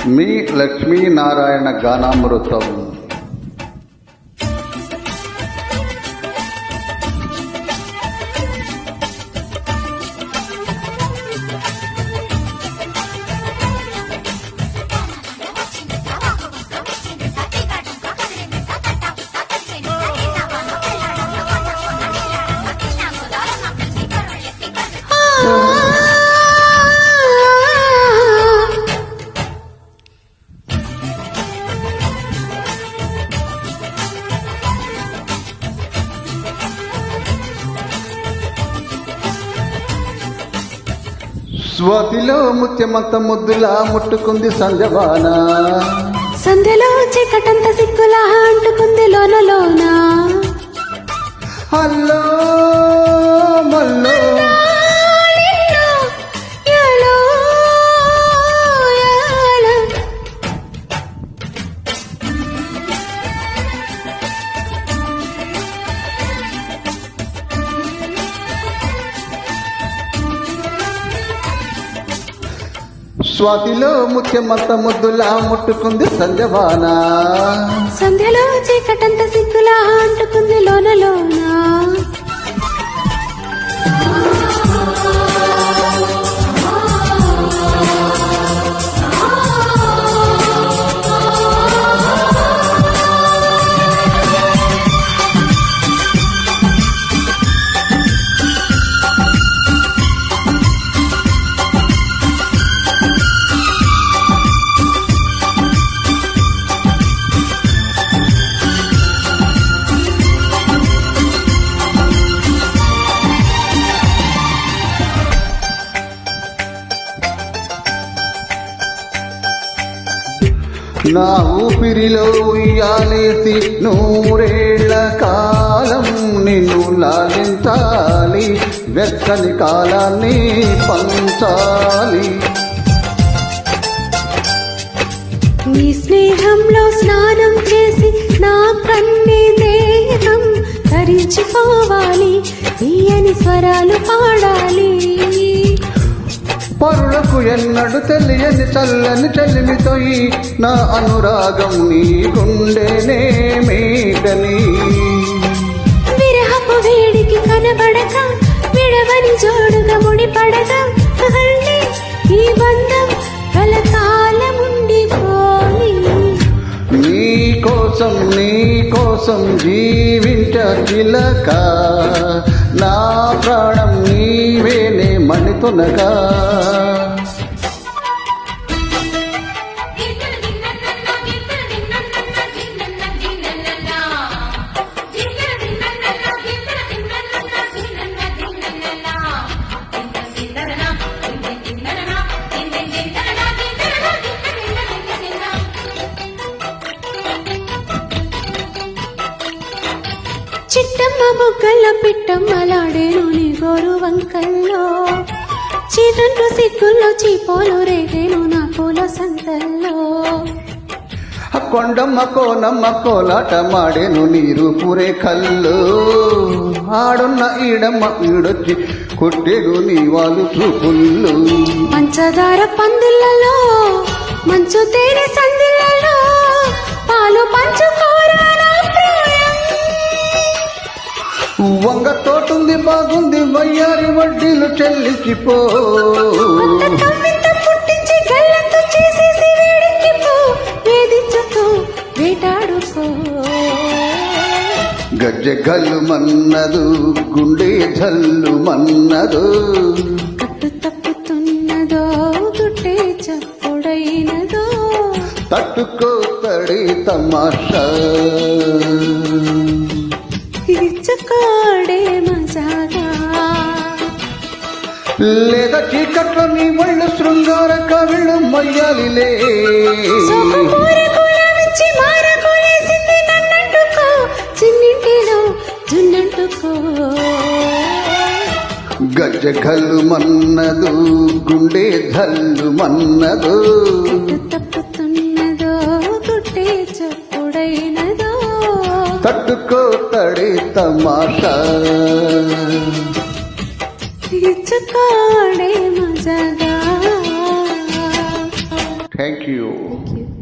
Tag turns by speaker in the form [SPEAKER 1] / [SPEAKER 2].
[SPEAKER 1] మీ లక్ష్మీనారాయణ గానామృతం. స్వాతిలో ముత్యమంత ముద్దులా ముట్టుకుంది సంజవాన,
[SPEAKER 2] సంధ్యలో చీకటంత సిగ్గులా అంటుకుంది లోన లోన.
[SPEAKER 1] హల్లో మల్లో స్వాతిలో ముత్యమంత ముద్దులా ముట్టుకుంది సంజవాన,
[SPEAKER 2] సంధ్యలో చీకటంత సిగ్గులా అంటుకుంది లోన లోన.
[SPEAKER 1] నా ఊపిరిలో ఉయ్యాలేసి నూరేళ్ల కాలం నిన్ను లాలించాలి, వెచ్చని కాలాన్ని పంచాలి.
[SPEAKER 2] నీ స్నేహంలో స్నానం చేసి నా కన్ని దేహం తరించిపోవాలి, తీయని స్వరాలు పాడాలి.
[SPEAKER 1] పరులకు ఎన్నడు తెలియని చల్లని చెల్లిమితో నా అనురాగం నీ గుండెనే మీటని.
[SPEAKER 2] విరహపు వేడికి కనబడక విడవని జోడుగా ముడిపడక ఈ బంధం కలకాలముండిపోని.
[SPEAKER 1] నీ కోసం జీవించ చిలక, నా ప్రాణం నీవేనే మణితునగా.
[SPEAKER 2] చిట్టమ్మ బొగ్గల్లో పిట్టమ్మలాడేను నీ గోరు వంకల్లో, చీరంటు సిగ్గుల్లో చీపోలు రేగేను నా పూల సంతల్లో.
[SPEAKER 1] కొండమ్మ కోనమ్మ కోలాట మాడేను నీరు పూరే కళ్ళు, ఆడున్న ఈడమ్మ ఈడొచ్చి కొట్టేడు నీ వాళ్ళు చూపుళ్ళు.
[SPEAKER 2] పంచదార పందిళ్ళలో మంచు తేనె సందిళ్ళలో పాలు పంచుకోరా నా ప్రాయం.
[SPEAKER 1] వంగ తోటుంది బాగుంది వయ్యారి వడ్డీలు చెల్లించిపో,
[SPEAKER 2] పుట్టించి గల్లంతు చేసేసి వేడెక్కిపో, వేధించుకో వేటాడుకో.
[SPEAKER 1] గజ్జె గల్లు మన్నదు గుండె జల్లు మన్నదు,
[SPEAKER 2] కట్టు తప్పుతున్నదో తుట్టే చప్పుడైనదో,
[SPEAKER 1] తట్టుకోతడి తమాషా
[SPEAKER 2] ఇచ్చుకోడే మజాగా.
[SPEAKER 1] లేదా చీకట్లో నీ ఒళ్ళు శృంగార కవిళ్ళు మొయ్యాలిలే. గజ్జ గల్లు మన్నదు గుండె జల్లు మన్నదు,
[SPEAKER 2] తప్పుతున్నదో తుట్టే చప్పుడైనదో,
[SPEAKER 1] తట్టుకోతడి తమాషా
[SPEAKER 2] ఇచ్చుకోడే మజాగా.
[SPEAKER 1] Thank you
[SPEAKER 2] thank you